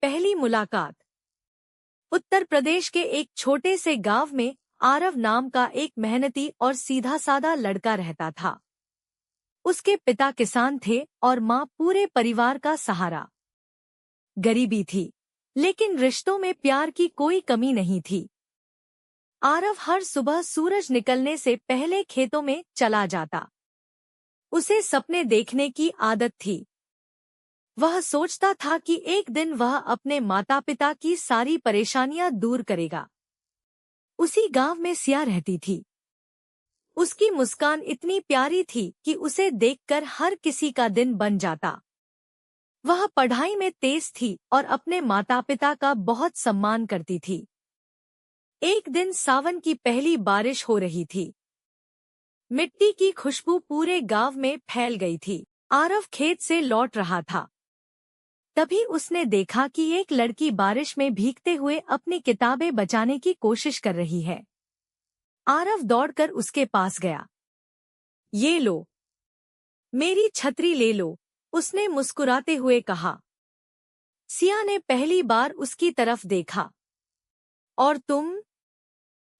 पहली मुलाकात। उत्तर प्रदेश के एक छोटे से गांव में आरव नाम का एक मेहनती और सीधा साधा लड़का रहता था। उसके पिता किसान थे और माँ पूरे परिवार का सहारा। गरीबी थी, लेकिन रिश्तों में प्यार की कोई कमी नहीं थी। आरव हर सुबह सूरज निकलने से पहले खेतों में चला जाता। उसे सपने देखने की आदत थी। वह सोचता था कि एक दिन वह अपने माता पिता की सारी परेशानियां दूर करेगा। उसी गांव में सिया रहती थी। उसकी मुस्कान इतनी प्यारी थी कि उसे देखकर हर किसी का दिन बन जाता। वह पढ़ाई में तेज थी और अपने माता पिता का बहुत सम्मान करती थी। एक दिन सावन की पहली बारिश हो रही थी। मिट्टी की खुशबू पूरे गांव में फैल गई थी। आरव खेत से लौट रहा था। तभी उसने देखा कि एक लड़की बारिश में भीगते हुए अपनी किताबें बचाने की कोशिश कर रही है। आरव दौड़कर उसके पास गया। ये लो, मेरी छतरी ले लो, उसने मुस्कुराते हुए कहा। सिया ने पहली बार उसकी तरफ देखा। और तुम?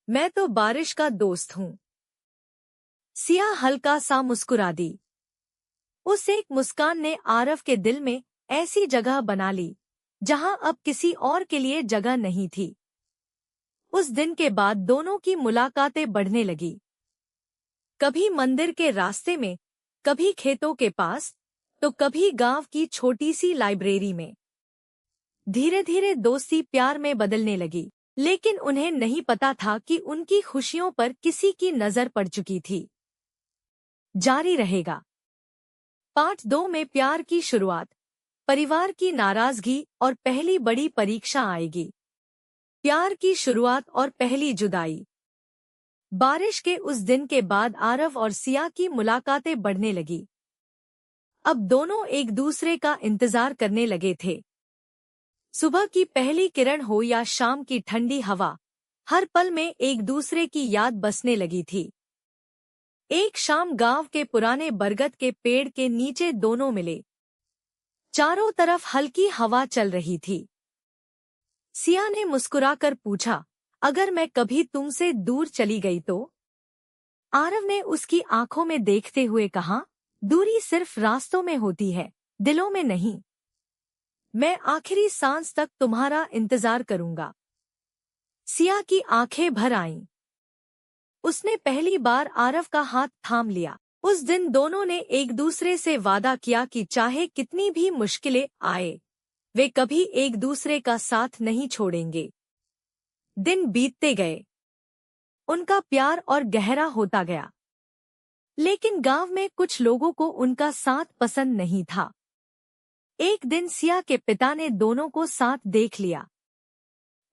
मैं तो बारिश का दोस्त हूँ। सिया हल्का सा मुस्कुरा दी। उस एक मुस्कान ने आरव के दिल में ऐसी जगह बना ली जहां अब किसी और के लिए जगह नहीं थी। उस दिन के बाद दोनों की मुलाकातें बढ़ने लगी। कभी मंदिर के रास्ते में, कभी खेतों के पास, तो कभी गांव की छोटी सी लाइब्रेरी में। धीरे धीरे दोस्ती प्यार में बदलने लगी, लेकिन उन्हें नहीं पता था कि उनकी खुशियों पर किसी की नजर पड़ चुकी थी। जारी रहेगा। पार्ट 2 में प्यार की शुरुआत, परिवार की नाराजगी और पहली बड़ी परीक्षा आएगी। प्यार की शुरुआत और पहली जुदाई। बारिश के उस दिन के बाद आरव और सिया की मुलाकातें बढ़ने लगी। अब दोनों एक दूसरे का इंतजार करने लगे थे। सुबह की पहली किरण हो या शाम की ठंडी हवा, हर पल में एक दूसरे की याद बसने लगी थी। एक शाम गांव के पुराने बरगद के पेड़ के नीचे दोनों मिले। चारों तरफ हल्की हवा चल रही थी। सिया ने मुस्कुराकर पूछा, अगर मैं कभी तुमसे दूर चली गई तो? आरव ने उसकी आंखों में देखते हुए कहा, दूरी सिर्फ रास्तों में होती है, दिलों में नहीं। मैं आखिरी सांस तक तुम्हारा इंतजार करूंगा। सिया की आंखें भर आईं। उसने पहली बार आरव का हाथ थाम लिया। उस दिन दोनों ने एक दूसरे से वादा किया कि चाहे कितनी भी मुश्किलें आए, वे कभी एक दूसरे का साथ नहीं छोड़ेंगे। दिन बीतते गए। उनका प्यार और गहरा होता गया। लेकिन गांव में कुछ लोगों को उनका साथ पसंद नहीं था। एक दिन सिया के पिता ने दोनों को साथ देख लिया।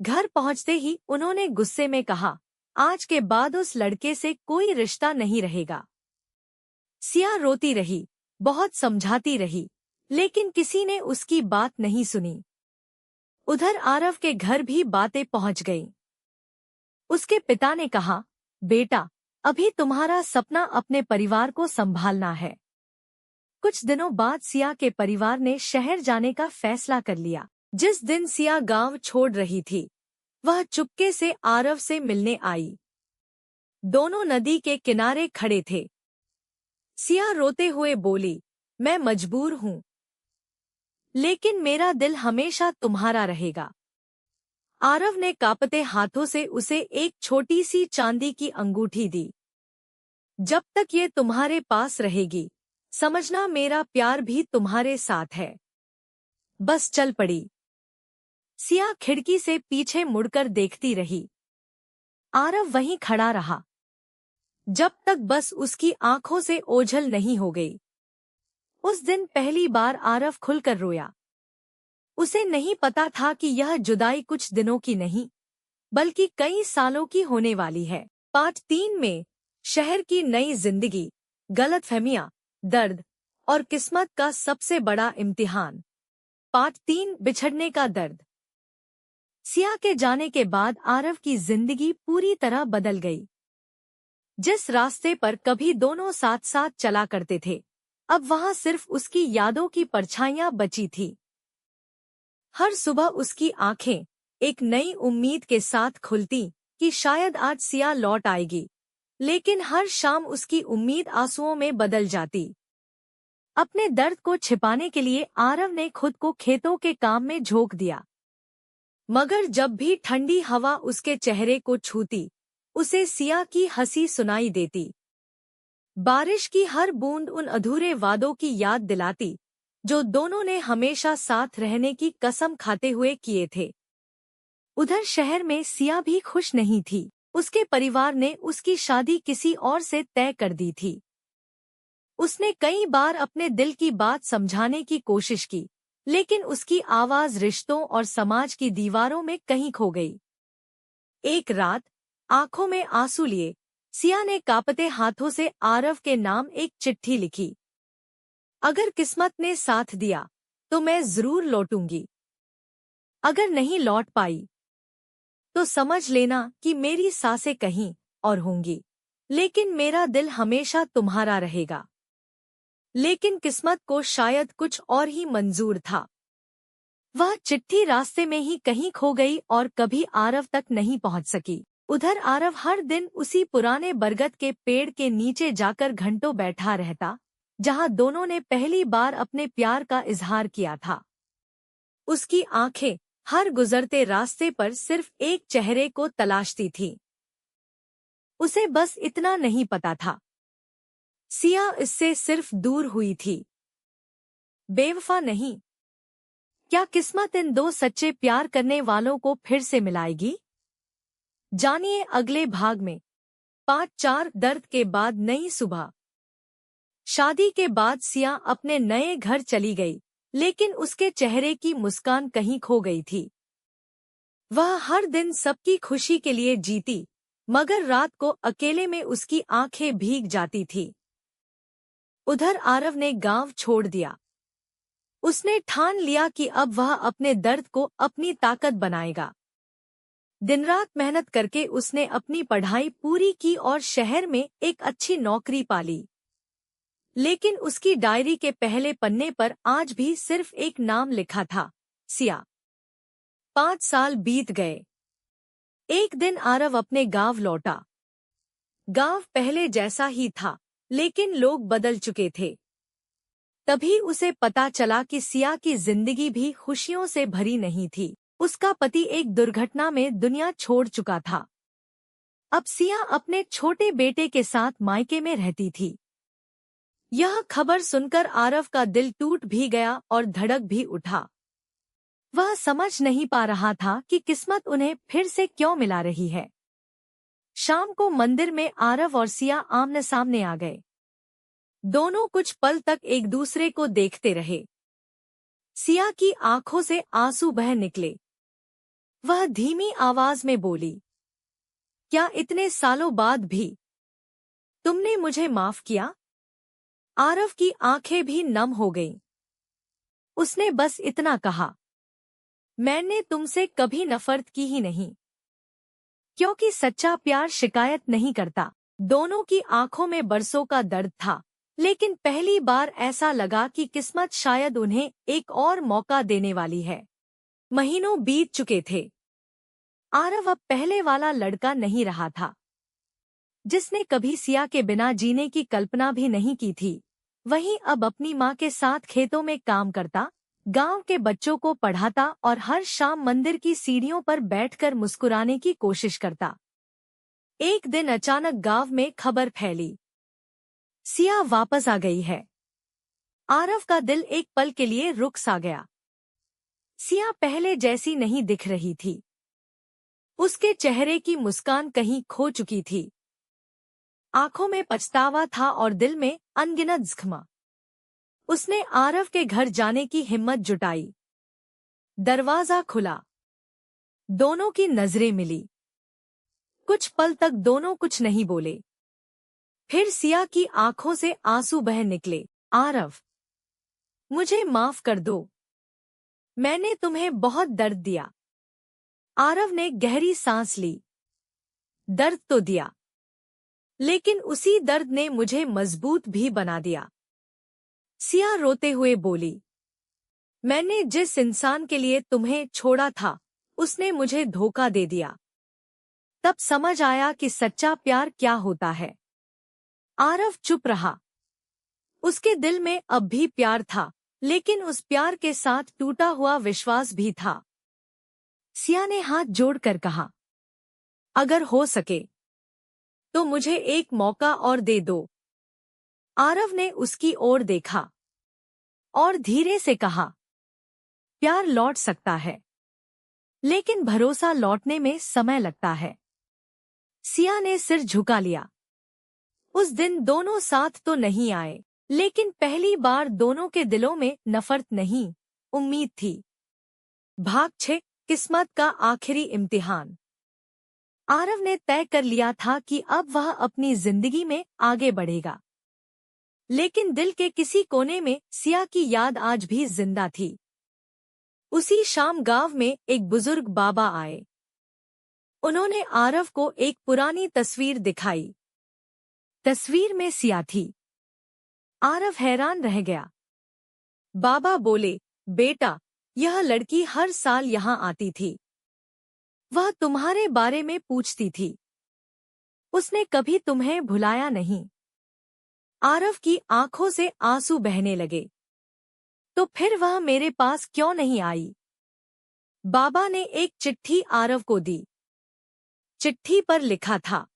घर पहुंचते ही उन्होंने गुस्से में कहा, आज के बाद उस लड़के से कोई रिश्ता नहीं रहेगा। सिया रोती रही, बहुत समझाती रही, लेकिन किसी ने उसकी बात नहीं सुनी। उधर आरव के घर भी बातें पहुंच गईं। उसके पिता ने कहा, बेटा, अभी तुम्हारा सपना अपने परिवार को संभालना है। कुछ दिनों बाद सिया के परिवार ने शहर जाने का फैसला कर लिया। जिस दिन सिया गांव छोड़ रही थी, वह चुपके से आरव से मिलने आई। दोनों नदी के किनारे खड़े थे। सिया रोते हुए बोली, मैं मजबूर हूँ, लेकिन मेरा दिल हमेशा तुम्हारा रहेगा। आरव ने कांपते हाथों से उसे एक छोटी सी चांदी की अंगूठी दी। जब तक ये तुम्हारे पास रहेगी, समझना मेरा प्यार भी तुम्हारे साथ है। बस चल पड़ी। सिया खिड़की से पीछे मुड़कर देखती रही। आरव वहीं खड़ा रहा, जब तक बस उसकी आंखों से ओझल नहीं हो गई। उस दिन पहली बार आरव खुलकर रोया। उसे नहीं पता था कि यह जुदाई कुछ दिनों की नहीं, बल्कि कई सालों की होने वाली है। पार्ट 3 में शहर की नई जिंदगी, गलतफहमियां, दर्द और किस्मत का सबसे बड़ा इम्तिहान। पार्ट 3, बिछड़ने का दर्द। सिया के जाने के बाद आरव की जिंदगी पूरी तरह बदल गई। जिस रास्ते पर कभी दोनों साथ साथ चला करते थे, अब वहां सिर्फ उसकी यादों की परछाइयां बची थी। हर सुबह उसकी आंखें एक नई उम्मीद के साथ खुलती कि शायद आज सिया लौट आएगी, लेकिन हर शाम उसकी उम्मीद आंसुओं में बदल जाती। अपने दर्द को छिपाने के लिए आरव ने खुद को खेतों के काम में झोंक दिया, मगर जब भी ठंडी हवा उसके चेहरे को छूती, उसे सिया की हंसी सुनाई देती। बारिश की हर बूंद उन अधूरे वादों की याद दिलाती जो दोनों ने हमेशा साथ रहने की कसम खाते हुए किए थे। उधर शहर में सिया भी खुश नहीं थी। उसके परिवार ने उसकी शादी किसी और से तय कर दी थी। उसने कई बार अपने दिल की बात समझाने की कोशिश की, लेकिन उसकी आवाज रिश्तों और समाज की दीवारों में कहीं खो गई। एक रात आंखों में आंसू लिए सिया ने कांपते हाथों से आरव के नाम एक चिट्ठी लिखी। अगर किस्मत ने साथ दिया तो मैं जरूर लौटूंगी, अगर नहीं लौट पाई तो समझ लेना कि मेरी सांसें कहीं और होंगी, लेकिन मेरा दिल हमेशा तुम्हारा रहेगा। लेकिन किस्मत को शायद कुछ और ही मंजूर था। वह चिट्ठी रास्ते में ही कहीं खो गई और कभी आरव तक नहीं पहुंच सकी। उधर आरव हर दिन उसी पुराने बरगद के पेड़ के नीचे जाकर घंटों बैठा रहता, जहां दोनों ने पहली बार अपने प्यार का इजहार किया था। उसकी आंखें हर गुजरते रास्ते पर सिर्फ एक चेहरे को तलाशती थीं। उसे बस इतना नहीं पता था, सिया इससे सिर्फ दूर हुई थी, बेवफा नहीं। क्या किस्मत इन दो सच्चे प्यार करने वालों को फिर से मिलाएगी? जानिए अगले भाग में। 5-4 दर्द के बाद नई सुबह। शादी के बाद सिया अपने नए घर चली गई, लेकिन उसके चेहरे की मुस्कान कहीं खो गई थी। वह हर दिन सबकी खुशी के लिए जीती, मगर रात को अकेले में उसकी आंखें भीग जाती थी। उधर आरव ने गांव छोड़ दिया। उसने ठान लिया कि अब वह अपने दर्द को अपनी ताकत बनाएगा। दिन-रात मेहनत करके उसने अपनी पढ़ाई पूरी की और शहर में एक अच्छी नौकरी पाली। लेकिन उसकी डायरी के पहले पन्ने पर आज भी सिर्फ एक नाम लिखा था, सिया। 5 साल बीत गए। एक दिन आरव अपने गांव लौटा। गांव पहले जैसा ही था, लेकिन लोग बदल चुके थे। तभी उसे पता चला कि सिया की जिंदगी भी खुशियों से भरी नहीं थी। उसका पति एक दुर्घटना में दुनिया छोड़ चुका था। अब सिया अपने छोटे बेटे के साथ मायके में रहती थी। यह खबर सुनकर आरव का दिल टूट भी गया और धड़क भी उठा। वह समझ नहीं पा रहा था कि किस्मत उन्हें फिर से क्यों मिला रही है। शाम को मंदिर में आरव और सिया आमने सामने आ गए। दोनों कुछ पल तक एक दूसरे को देखते रहे। सिया की आंखों से आंसू बह निकले। वह धीमी आवाज में बोली, क्या इतने सालों बाद भी तुमने मुझे माफ किया? आरव की आंखें भी नम हो गईं। उसने बस इतना कहा, मैंने तुमसे कभी नफरत की ही नहीं, क्योंकि सच्चा प्यार शिकायत नहीं करता। दोनों की आंखों में बरसों का दर्द था, लेकिन पहली बार ऐसा लगा कि किस्मत शायद उन्हें एक और मौका देने वाली है। महीनों बीत चुके थे। आरव अब पहले वाला लड़का नहीं रहा था, जिसने कभी सिया के बिना जीने की कल्पना भी नहीं की थी। वहीं अब अपनी माँ के साथ खेतों में काम करता, गांव के बच्चों को पढ़ाता और हर शाम मंदिर की सीढ़ियों पर बैठकर मुस्कुराने की कोशिश करता। एक दिन अचानक गांव में खबर फैली, सिया वापस आ गई है। आरव का दिल एक पल के लिए रुक सा गया। सिया पहले जैसी नहीं दिख रही थी। उसके चेहरे की मुस्कान कहीं खो चुकी थी। आंखों में पछतावा था और दिल में अनगिनत जख्म। उसने आरव के घर जाने की हिम्मत जुटाई। दरवाजा खुला। दोनों की नजरें मिली। कुछ पल तक दोनों कुछ नहीं बोले। फिर सिया की आंखों से आंसू बह निकले। आरव, मुझे माफ कर दो। मैंने तुम्हें बहुत दर्द दिया। आरव ने गहरी सांस ली। दर्द तो दिया, लेकिन उसी दर्द ने मुझे मजबूत भी बना दिया। सिया रोते हुए बोली, मैंने जिस इंसान के लिए तुम्हें छोड़ा था उसने मुझे धोखा दे दिया। तब समझ आया कि सच्चा प्यार क्या होता है। आरव चुप रहा। उसके दिल में अब भी प्यार था, लेकिन उस प्यार के साथ टूटा हुआ विश्वास भी था। सिया ने हाथ जोड़कर कहा, अगर हो सके तो मुझे एक मौका और दे दो। आरव ने उसकी ओर देखा और धीरे से कहा, प्यार लौट सकता है, लेकिन भरोसा लौटने में समय लगता है। सिया ने सिर झुका लिया। उस दिन दोनों साथ तो नहीं आए, लेकिन पहली बार दोनों के दिलों में नफरत नहीं, उम्मीद थी। भाग 6, किस्मत का आखिरी इम्तिहान। आरव ने तय कर लिया था कि अब वह अपनी जिंदगी में आगे बढ़ेगा, लेकिन दिल के किसी कोने में सिया की याद आज भी जिंदा थी। उसी शाम गांव में एक बुजुर्ग बाबा आए। उन्होंने आरव को एक पुरानी तस्वीर दिखाई। तस्वीर में सिया थी। आरव हैरान रह गया। बाबा बोले, बेटा, यह लड़की हर साल यहाँ आती थी। वह तुम्हारे बारे में पूछती थी। उसने कभी तुम्हें भुलाया नहीं। आरव की आंखों से आंसू बहने लगे। तो फिर वह मेरे पास क्यों नहीं आई? बाबा ने एक चिट्ठी आरव को दी। चिट्ठी पर लिखा था,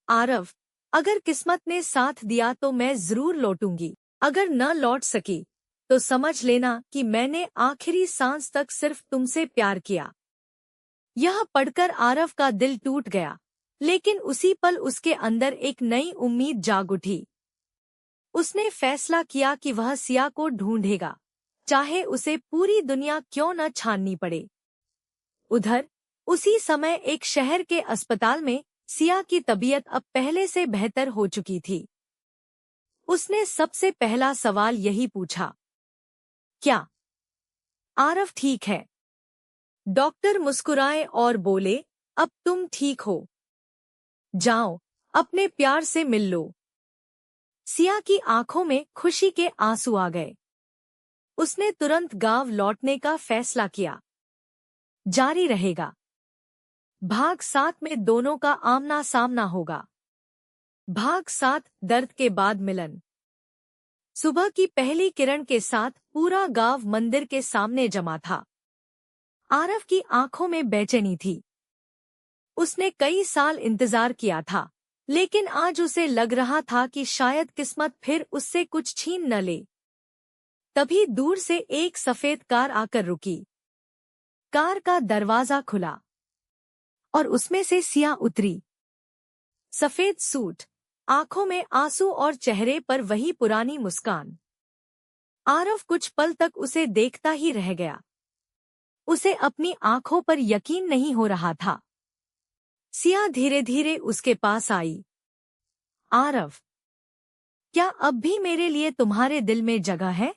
आरव, अगर किस्मत ने साथ दिया तो मैं जरूर लौटूंगी। अगर न लौट सकी तो समझ लेना कि मैंने आखिरी सांस तक सिर्फ तुमसे प्यार किया। यह पढ़कर आरव का दिल टूट गया, लेकिन उसी पल उसके अंदर एक नई उम्मीद जाग उठी। उसने फैसला किया कि वह सिया को ढूंढेगा, चाहे उसे पूरी दुनिया क्यों न छाननी पड़े। उधर उसी समय एक शहर के अस्पताल में सिया की तबीयत अब पहले से बेहतर हो चुकी थी। उसने सबसे पहला सवाल यही पूछा, क्या आरव ठीक है? डॉक्टर मुस्कुराए और बोले, अब तुम ठीक हो। जाओ, अपने प्यार से मिल लो। सिया की आंखों में खुशी के आंसू आ गए। उसने तुरंत गांव लौटने का फैसला किया। जारी रहेगा। भाग 7 में दोनों का आमना सामना होगा। भाग 7, दर्द के बाद मिलन। सुबह की पहली किरण के साथ पूरा गांव मंदिर के सामने जमा था। आरव की आंखों में बेचैनी थी। उसने कई साल इंतजार किया था, लेकिन आज उसे लग रहा था कि शायद किस्मत फिर उससे कुछ छीन न ले। तभी दूर से एक सफेद कार आकर रुकी। कार का दरवाजा खुला और उसमें से सिया उतरी। सफेद सूट, आंखों में आंसू और चेहरे पर वही पुरानी मुस्कान। आरव कुछ पल तक उसे देखता ही रह गया। उसे अपनी आंखों पर यकीन नहीं हो रहा था। सिया धीरे धीरे उसके पास आई। आरव, क्या अब भी मेरे लिए तुम्हारे दिल में जगह है?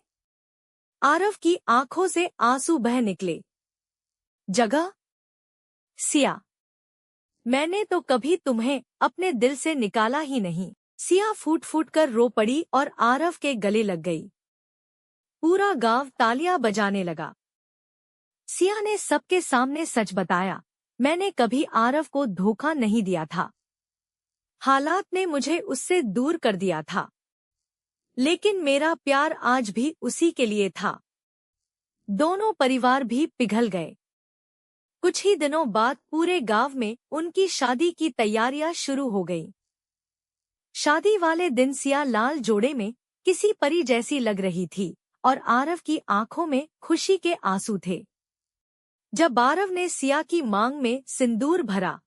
आरव की आंखों से आंसू बह निकले। जगह? सिया, मैंने तो कभी तुम्हें अपने दिल से निकाला ही नहीं। सिया फूट फूट कर रो पड़ी और आरव के गले लग गई। पूरा गांव तालियां बजाने लगा। सिया ने सबके सामने सच बताया, मैंने कभी आरव को धोखा नहीं दिया था। हालात ने मुझे उससे दूर कर दिया था, लेकिन मेरा प्यार आज भी उसी के लिए था। दोनों परिवार भी पिघल गए। कुछ ही दिनों बाद पूरे गांव में उनकी शादी की तैयारियां शुरू हो गईं। शादी वाले दिन सिया लाल जोड़े में किसी परी जैसी लग रही थी और आरव की आंखों में खुशी के आंसू थे। जब आरव ने सिया की मांग में सिंदूर भरा,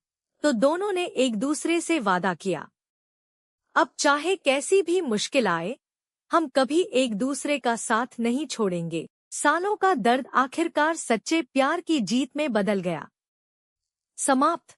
तो दोनों ने एक दूसरे से वादा किया, अब चाहे कैसी भी मुश्किल आए, हम कभी एक दूसरे का साथ नहीं छोड़ेंगे। सालों का दर्द आखिरकार सच्चे प्यार की जीत में बदल गया। समाप्त।